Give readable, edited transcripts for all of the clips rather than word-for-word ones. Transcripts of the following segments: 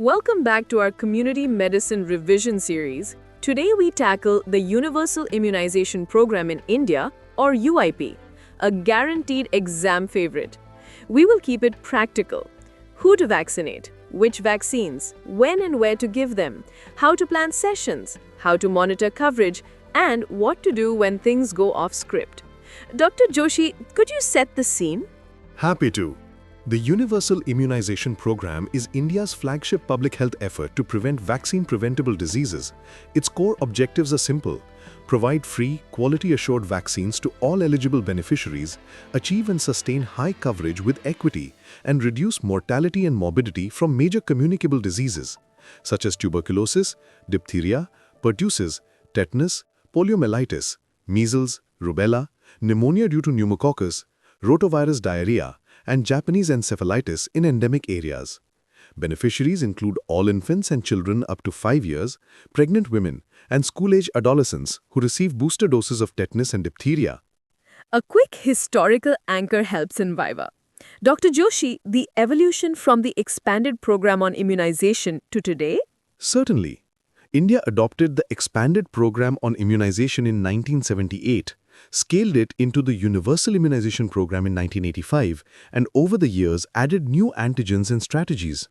Welcome back to our Community Medicine Revision series. Today we tackle the Universal Immunization Programme in India, or UIP, a guaranteed exam favorite. We will keep it practical. Who to vaccinate, which vaccines, when and where to give them, how to plan sessions, how to monitor coverage, and what to do when things go off script. Dr. Joshi, could you set the scene? Happy to. The Universal Immunization Programme is India's flagship public health effort to prevent vaccine-preventable diseases. Its core objectives are simple: provide free, quality-assured vaccines to all eligible beneficiaries, achieve and sustain high coverage with equity, and reduce mortality and morbidity from major communicable diseases, such as tuberculosis, diphtheria, pertussis, tetanus, poliomyelitis, measles, rubella, pneumonia due to pneumococcus, rotavirus diarrhea, and Japanese encephalitis in endemic areas. Beneficiaries include all infants and children up to 5 years, pregnant women, and school-age adolescents who receive booster doses of tetanus and diphtheria. A quick historical anchor helps in Viva. Dr. Joshi, the evolution from the expanded program on immunization to today? Certainly. India adopted the expanded program on immunization in 1978, scaled it into the Universal Immunization Programme in 1985, and over the years added new antigens and strategies.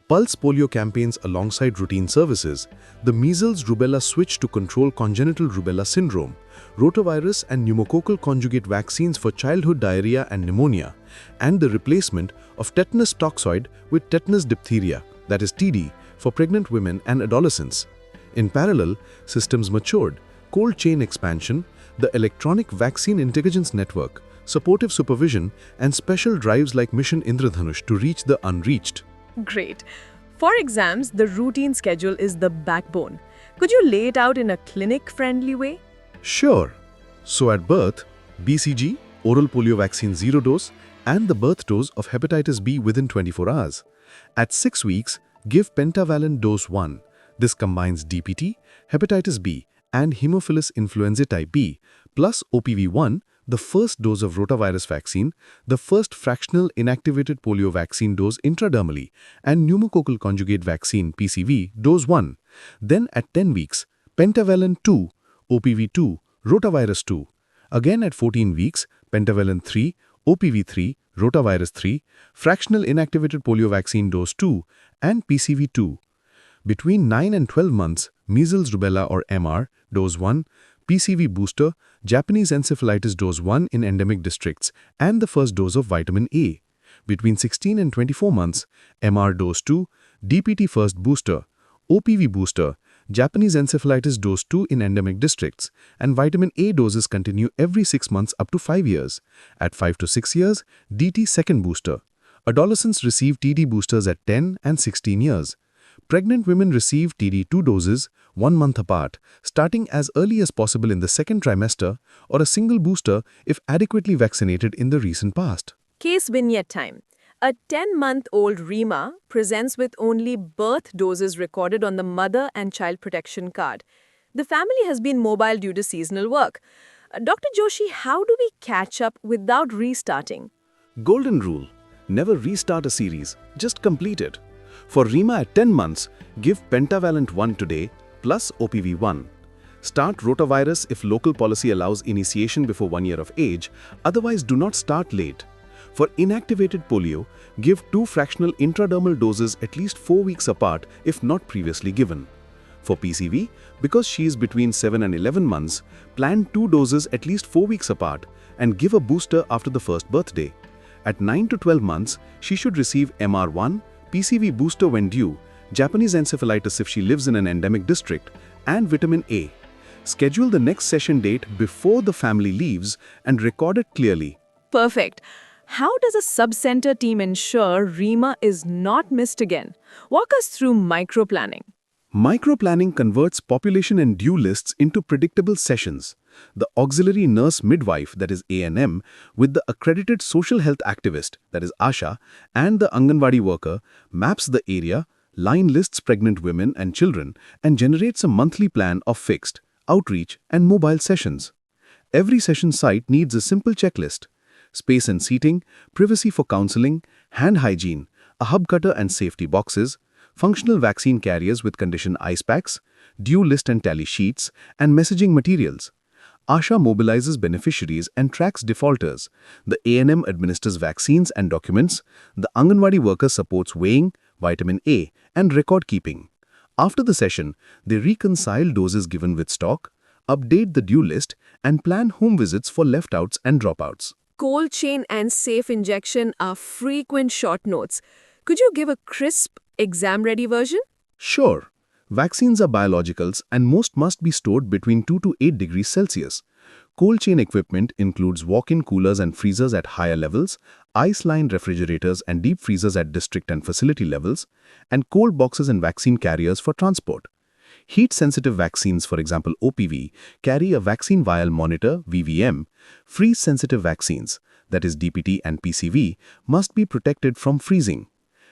Pulse polio campaigns alongside routine services, the measles-rubella switch to control congenital rubella syndrome, rotavirus and pneumococcal conjugate vaccines for childhood diarrhea and pneumonia, and the replacement of tetanus toxoid with tetanus diphtheria, that is TD, for pregnant women and adolescents. In parallel, systems matured: cold chain expansion, the Electronic Vaccine Intelligence Network, supportive supervision, and special drives like Mission Indradhanush to reach the unreached. Great. For exams, the routine schedule is the backbone. Could you lay it out in a clinic-friendly way? Sure. So at birth, BCG, oral polio vaccine 0 dose, and the birth dose of hepatitis B within 24 hours. At 6 weeks, give pentavalent dose 1. This combines DPT, hepatitis B, and Haemophilus influenzae type B, plus OPV1, the first dose of rotavirus vaccine, the first fractional inactivated polio vaccine dose intradermally, and pneumococcal conjugate vaccine PCV dose 1. Then at 10 weeks, pentavalent 2, OPV2, rotavirus 2. Again at 14 weeks, pentavalent 3, OPV3, rotavirus 3, fractional inactivated polio vaccine dose 2, and PCV 2. Between 9 and 12 months, measles rubella or MR, dose 1, PCV booster, Japanese encephalitis dose 1 in endemic districts, and the first dose of vitamin A. Between 16 and 24 months, MR dose 2, DPT first booster, OPV booster, Japanese encephalitis dose 2 in endemic districts, and vitamin A doses continue every 6 months up to 5 years. At 5 to 6 years, DT second booster. Adolescents receive TD boosters at 10 and 16 years. Pregnant women receive TD 2 doses, 1 month apart, starting as early as possible in the second trimester, or a single booster if adequately vaccinated in the recent past. Case vignette time. A 10-month-old Rima presents with only birth doses recorded on the mother and child protection card. The family has been mobile due to seasonal work. Dr. Joshi, how do we catch up without restarting? Golden rule: never restart a series, just complete it. For Rima at 10 months, give pentavalent 1 today plus OPV1. Start rotavirus if local policy allows initiation before 1 year of age, otherwise do not start late. For inactivated polio, give 2 fractional intradermal doses at least 4 weeks apart if not previously given. For PCV, because she is between 7 and 11 months, plan 2 doses at least 4 weeks apart and give a booster after the first birthday. At 9 to 12 months, she should receive MR1, PCV booster when due, Japanese encephalitis if she lives in an endemic district, and vitamin A. Schedule the next session date before the family leaves and record it clearly. Perfect. How does a sub-center team ensure Rima is not missed again? Walk us through microplanning. Microplanning converts population and due lists into predictable sessions. The auxiliary nurse midwife, that is ANM, with the accredited social health activist, that is ASHA, and the Anganwadi worker, maps the area, line lists pregnant women and children, and generates a monthly plan of fixed, outreach, and mobile sessions. Every session site needs a simple checklist: space and seating, privacy for counseling, hand hygiene, a hub cutter and safety boxes, functional vaccine carriers with condition ice packs, due list and tally sheets, and messaging materials. ASHA mobilizes beneficiaries and tracks defaulters. The ANM administers vaccines and documents. The Anganwadi worker supports weighing, vitamin A, and record keeping. After the session, they reconcile doses given with stock, update the due list, and plan home visits for left-outs and dropouts. Cold chain and safe injection are frequent short notes. Could you give a crisp, exam-ready version? Sure. Vaccines are biologicals and most must be stored between 2 to 8 degrees Celsius. Cold chain equipment includes walk-in coolers and freezers at higher levels, ice-lined refrigerators and deep freezers at district and facility levels, and cold boxes and vaccine carriers for transport. Heat-sensitive vaccines, for example OPV, carry a vaccine vial monitor (VVM). Freeze-sensitive vaccines, that is DPT and PCV, must be protected from freezing.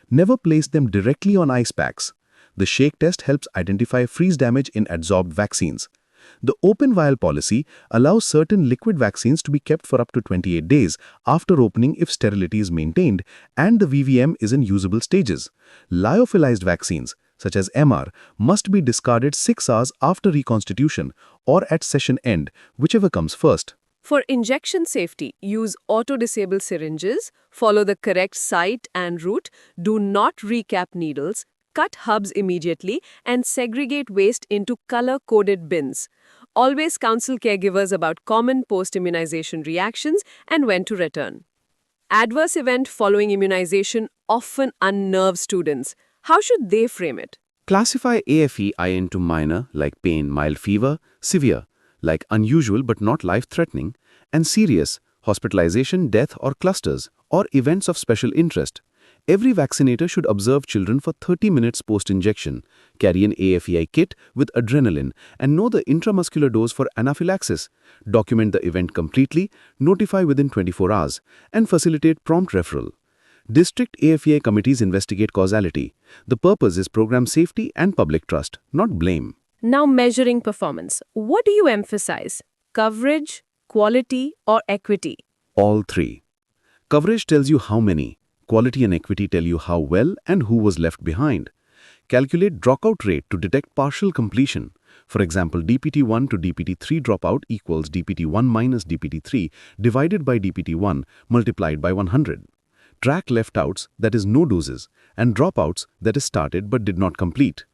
Never place them directly on ice packs. The shake test helps identify freeze damage in adsorbed vaccines. The open vial policy allows certain liquid vaccines to be kept for up to 28 days after opening if sterility is maintained and the VVM is in usable stages. Lyophilized vaccines, such as MR, must be discarded 6 hours after reconstitution or at session end, whichever comes first. For injection safety, use auto-disable syringes, follow the correct site and route, do not recap needles, cut hubs immediately, and segregate waste into color-coded bins. Always counsel caregivers about common post-immunization reactions and when to return. Adverse event following immunization often unnerve students. How should they frame it? Classify AEFI into minor, like pain, mild fever, severe, like unusual but not life-threatening, and serious, hospitalization, death, or clusters, or events of special interest. Every vaccinator should observe children for 30 minutes post-injection, carry an AEFI kit with adrenaline, and know the intramuscular dose for anaphylaxis, document the event completely, notify within 24 hours, and facilitate prompt referral. District AEFI committees investigate causality. The purpose is program safety and public trust, not blame. Now measuring performance. What do you emphasize? Coverage, quality, or equity? All three. Coverage tells you how many. Quality and equity tell you how well and who was left behind. Calculate dropout rate to detect partial completion. For example, DPT1 to DPT3 dropout equals DPT1 minus DPT3 divided by DPT1 multiplied by 100. Track left-outs, that is no doses, and dropouts, that is started but did not complete.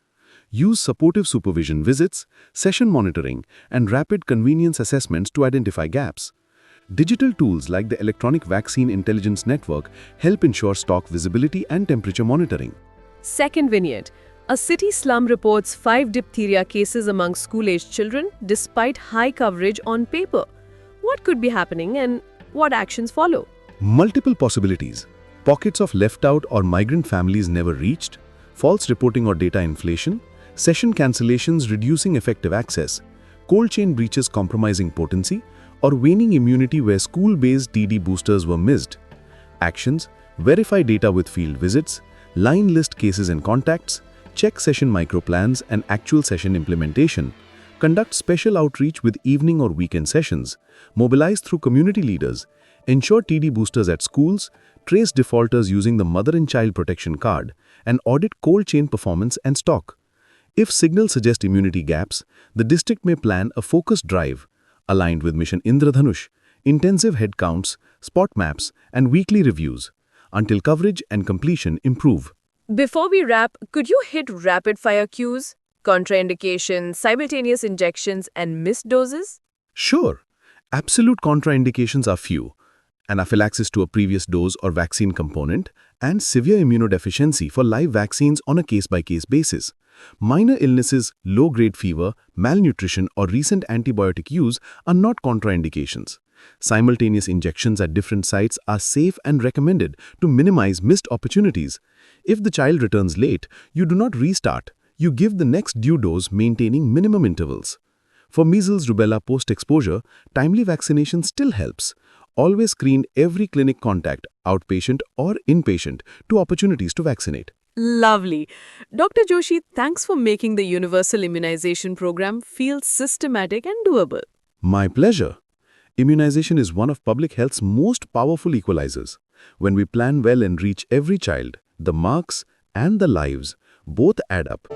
Use supportive supervision visits, session monitoring, and rapid convenience assessments to identify gaps. Digital tools like the Electronic Vaccine Intelligence Network help ensure stock visibility and temperature monitoring. Second vignette. A city slum reports 5 diphtheria cases among school-aged children despite high coverage on paper. What could be happening and what actions follow? Multiple possibilities. Pockets of left-out or migrant families never reached, false reporting or data inflation, session cancellations reducing effective access, cold chain breaches compromising potency, or waning immunity where school-based TD boosters were missed. Actions: verify data with field visits, line list cases and contacts, check session microplans and actual session implementation, conduct special outreach with evening or weekend sessions, mobilize through community leaders, ensure TD boosters at schools, trace defaulters using the Mother and Child Protection Card, and audit cold chain performance and stock. If signals suggest immunity gaps, the district may plan a focused drive, aligned with Mission Indradhanush, intensive head counts, spot maps, and weekly reviews, until coverage and completion improve. Before we wrap, could you hit rapid-fire cues, contraindications, simultaneous injections, and missed doses? Sure. Absolute contraindications are few: anaphylaxis to a previous dose or vaccine component, and severe immunodeficiency for live vaccines on a case-by-case basis. Minor illnesses, low-grade fever, malnutrition, or recent antibiotic use are not contraindications. Simultaneous injections at different sites are safe and recommended to minimize missed opportunities. If the child returns late, you do not restart. You give the next due dose, maintaining minimum intervals. For measles, rubella post-exposure, timely vaccination still helps. Always screen every clinic contact, outpatient or inpatient, to opportunities to vaccinate. Lovely. Dr. Joshi, thanks for making the Universal Immunization Programme feel systematic and doable. My pleasure. Immunization is one of public health's most powerful equalizers. When we plan well and reach every child, the marks and the lives, Both add up.